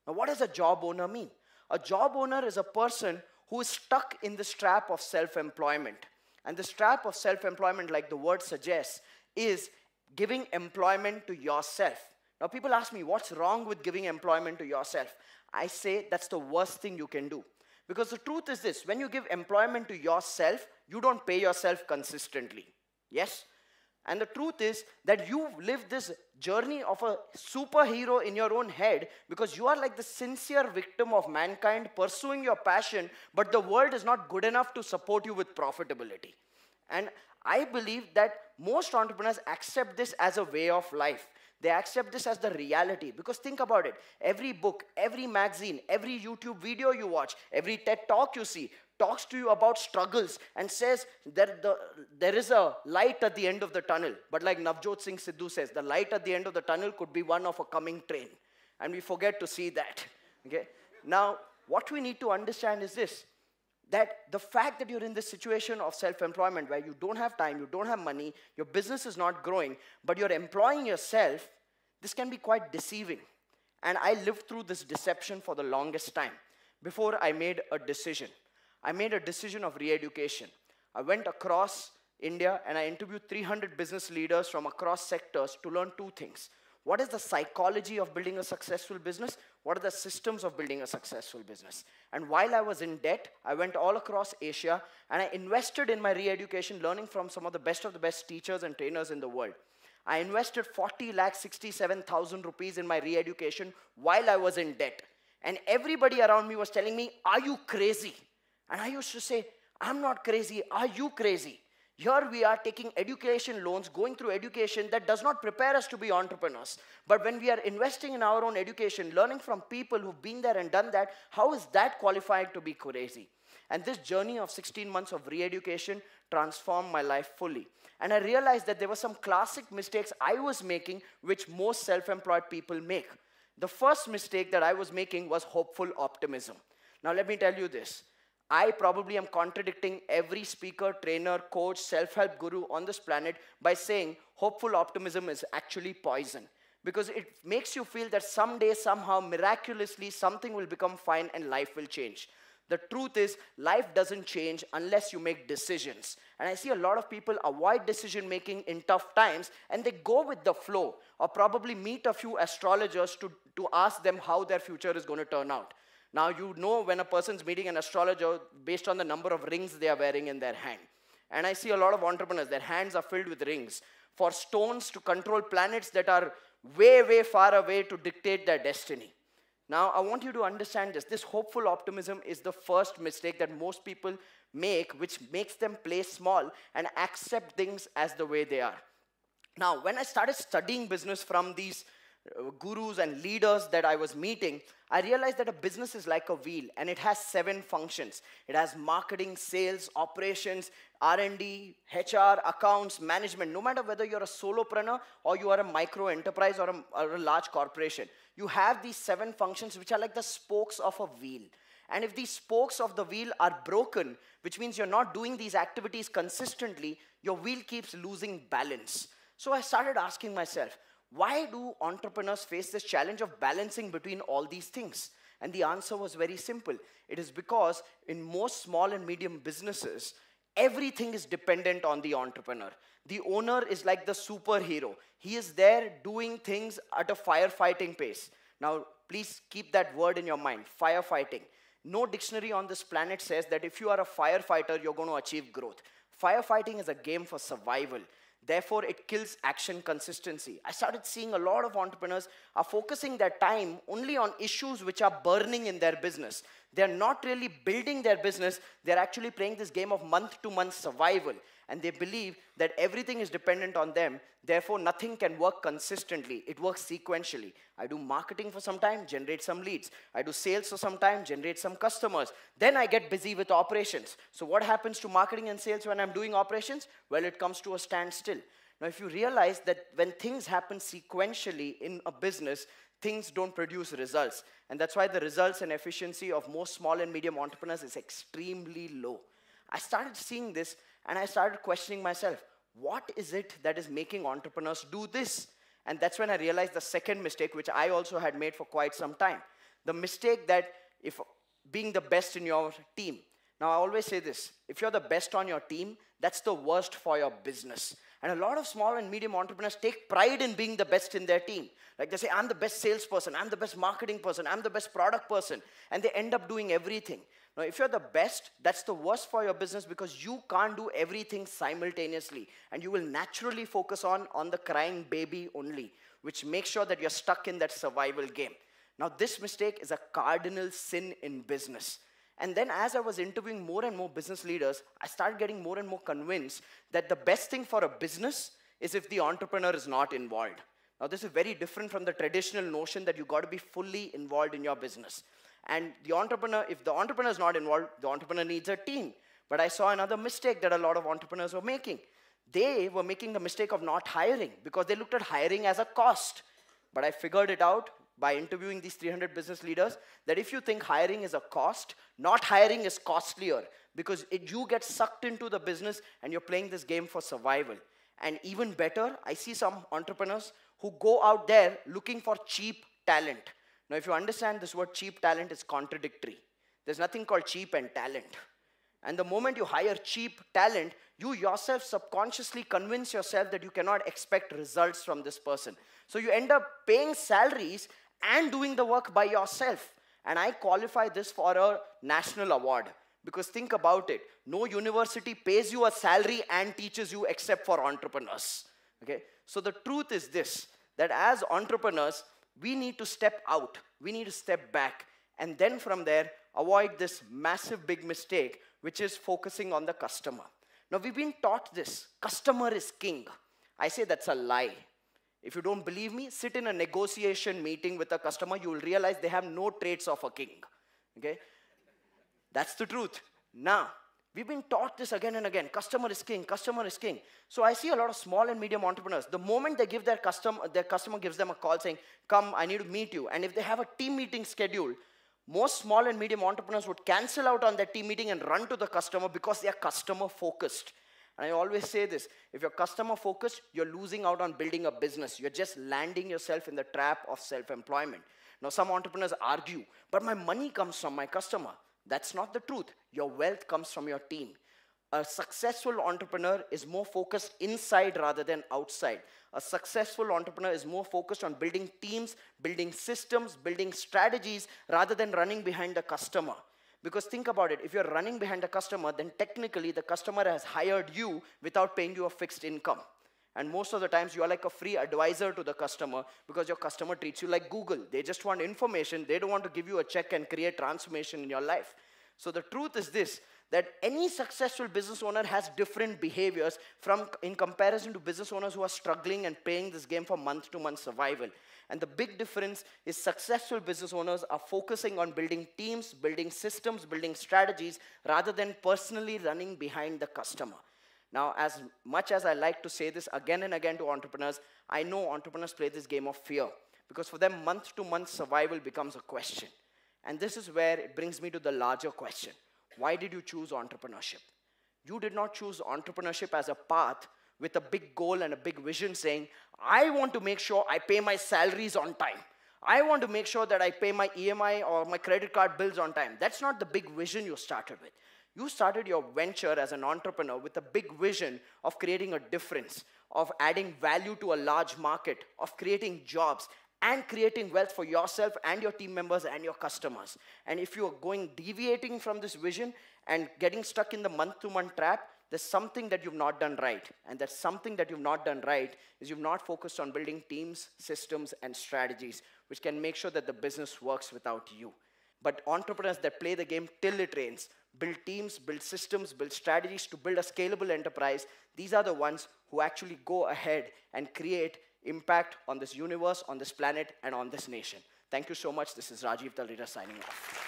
Now, what does a job owner mean? A job owner is a person who is stuck in this trap of self-employment. And this trap of self-employment, like the word suggests, is giving employment to yourself. Now, people ask me, what's wrong with giving employment to yourself? I say that's the worst thing you can do. Because the truth is this, when you give employment to yourself, you don't pay yourself consistently. Yes? And the truth is that you live this journey of a superhero in your own head because you are like the sincere victim of mankind pursuing your passion, but the world is not good enough to support you with profitability. And I believe that most entrepreneurs accept this as a way of life. They accept this as the reality. Because think about it. Every book, every magazine, every YouTube video you watch, every TED talk you see, talks to you about struggles and says that there is a light at the end of the tunnel. But like Navjot Singh Sidhu says, the light at the end of the tunnel could be one of a coming train. And we forget to see that. Okay? Now, what we need to understand is this, that the fact that you're in this situation of self-employment where you don't have time, you don't have money, your business is not growing, but you're employing yourself, this can be quite deceiving. And I lived through this deception for the longest time before I made a decision. I made a decision of re-education. I went across India and I interviewed 300 business leaders from across sectors to learn two things. What is the psychology of building a successful business? What are the systems of building a successful business? And while I was in debt, I went all across Asia and I invested in my re-education, learning from some of the best teachers and trainers in the world. I invested 40,67,000 rupees in my re-education while I was in debt. And everybody around me was telling me, are you crazy? And I used to say, I'm not crazy, are you crazy? Here we are taking education loans, going through education that does not prepare us to be entrepreneurs. But when we are investing in our own education, learning from people who've been there and done that, how is that qualified to be crazy? And this journey of 16 months of re-education transformed my life fully. And I realized that there were some classic mistakes I was making which most self-employed people make. The first mistake that I was making was hopeful optimism. Now let me tell you this. I probably am contradicting every speaker, trainer, coach, self-help guru on this planet by saying hopeful optimism is actually poison. Because it makes you feel that someday, somehow, miraculously, something will become fine and life will change. The truth is, life doesn't change unless you make decisions. And I see a lot of people avoid decision-making in tough times, and they go with the flow, or probably meet a few astrologers to ask them how their future is going to turn out. Now, you know when a person's meeting an astrologer based on the number of rings they are wearing in their hand. And I see a lot of entrepreneurs, their hands are filled with rings for stones to control planets that are way, way far away to dictate their destiny. Now, I want you to understand this. This hopeful optimism is the first mistake that most people make, which makes them play small and accept things as the way they are. Now, when I started studying business from these gurus and leaders that I was meeting, I realized that a business is like a wheel and it has 7 functions. It has marketing, sales, operations, R&D, HR, accounts, management. No matter whether you're a solopreneur or you are a micro enterprise or a large corporation, you have these 7 functions which are like the spokes of a wheel. And if these spokes of the wheel are broken, which means you're not doing these activities consistently, your wheel keeps losing balance. So I started asking myself, why do entrepreneurs face this challenge of balancing between all these things? And the answer was very simple. It is because in most small and medium businesses, everything is dependent on the entrepreneur. The owner is like the superhero. He is there doing things at a firefighting pace. Now, please keep that word in your mind, firefighting. No dictionary on this planet says that if you are a firefighter, you're going to achieve growth. Firefighting is a game for survival. Therefore, it kills action consistency. I started seeing a lot of entrepreneurs are focusing their time only on issues which are burning in their business. They're not really building their business. They're actually playing this game of month-to-month survival. And they believe that everything is dependent on them. Therefore, nothing can work consistently. It works sequentially. I do marketing for some time, generate some leads. I do sales for some time, generate some customers. Then I get busy with operations. So what happens to marketing and sales when I'm doing operations? Well, it comes to a standstill. Now, if you realize that when things happen sequentially in a business, things don't produce results. And that's why the results and efficiency of most small and medium entrepreneurs is extremely low. I started seeing this and I started questioning myself, what is it that is making entrepreneurs do this? And that's when I realized the second mistake, which I also had made for quite some time. the mistake that if being the best in your team. Now, I always say this, if you're the best on your team, that's the worst for your business. And a lot of small and medium entrepreneurs take pride in being the best in their team. Like they say, I'm the best salesperson, I'm the best marketing person, I'm the best product person, and they end up doing everything. Now, if you're the best, that's the worst for your business because you can't do everything simultaneously, and you will naturally focus on the crying baby only, which makes sure that you're stuck in that survival game. Now, this mistake is a cardinal sin in business. And then as I was interviewing more and more business leaders, I started getting more and more convinced that the best thing for a business is if the entrepreneur is not involved. Now, this is very different from the traditional notion that you got to be fully involved in your business. And the entrepreneur, if the entrepreneur is not involved, the entrepreneur needs a team. But I saw another mistake that a lot of entrepreneurs were making. They were making the mistake of not hiring because they looked at hiring as a cost. But I figured it out by interviewing these 300 business leaders, that if you think hiring is a cost, not hiring is costlier because you get sucked into the business and you're playing this game for survival. And even better, I see some entrepreneurs who go out there looking for cheap talent. Now, if you understand this word cheap talent is contradictory. There's nothing called cheap and talent. And the moment you hire cheap talent, you yourself subconsciously convince yourself that you cannot expect results from this person. So you end up paying salaries and doing the work by yourself. And I qualify this for a national award. Because think about it. No university pays you a salary and teaches you except for entrepreneurs. Okay? So the truth is this, that as entrepreneurs, we need to step out. We need to step back. And then from there, avoid this massive big mistake, which is focusing on the customer. Now, we've been taught this. Customer is king. I say that's a lie. If you don't believe me, sit in a negotiation meeting with a customer, you will realize they have no traits of a king. Okay? That's the truth. Now, we've been taught this again and again. Customer is king, customer is king. So I see a lot of small and medium entrepreneurs. The moment they give their customer gives them a call saying, come, I need to meet you. And if they have a team meeting scheduled, most small and medium entrepreneurs would cancel out on that team meeting and run to the customer because they are customer focused. And I always say this, if you're customer focused, you're losing out on building a business. You're just landing yourself in the trap of self-employment. Now, some entrepreneurs argue, but my money comes from my customer. That's not the truth. Your wealth comes from your team. A successful entrepreneur is more focused inside rather than outside. A successful entrepreneur is more focused on building teams, building systems, building strategies, rather than running behind the customer. Because think about it, if you're running behind the customer, then technically the customer has hired you without paying you a fixed income. And most of the times you are like a free advisor to the customer because your customer treats you like Google. They just want information. They don't want to give you a check and create transformation in your life. So the truth is this, that any successful business owner has different behaviors in comparison to business owners who are struggling and playing this game for month-to-month survival. And the big difference is successful business owners are focusing on building teams, building systems, building strategies, rather than personally running behind the customer. Now, as much as I like to say this again and again to entrepreneurs, I know entrepreneurs play this game of fear. Because for them, month-to-month survival becomes a question. And this is where it brings me to the larger question. Why did you choose entrepreneurship? You did not choose entrepreneurship as a path with a big goal and a big vision saying, I want to make sure I pay my salaries on time. I want to make sure that I pay my EMI or my credit card bills on time. That's not the big vision you started with. You started your venture as an entrepreneur with a big vision of creating a difference, of adding value to a large market, of creating jobs, and creating wealth for yourself and your team members and your customers. And if you're deviating from this vision and getting stuck in the month-to-month trap, there's something that you've not done right. And that something that you've not done right is you've not focused on building teams, systems, and strategies, which can make sure that the business works without you. But entrepreneurs that play the game till it rains, build teams, build systems, build strategies to build a scalable enterprise, these are the ones who actually go ahead and create impact on this universe, on this planet, and on this nation. Thank you so much. This is Rajiv Talreja signing off.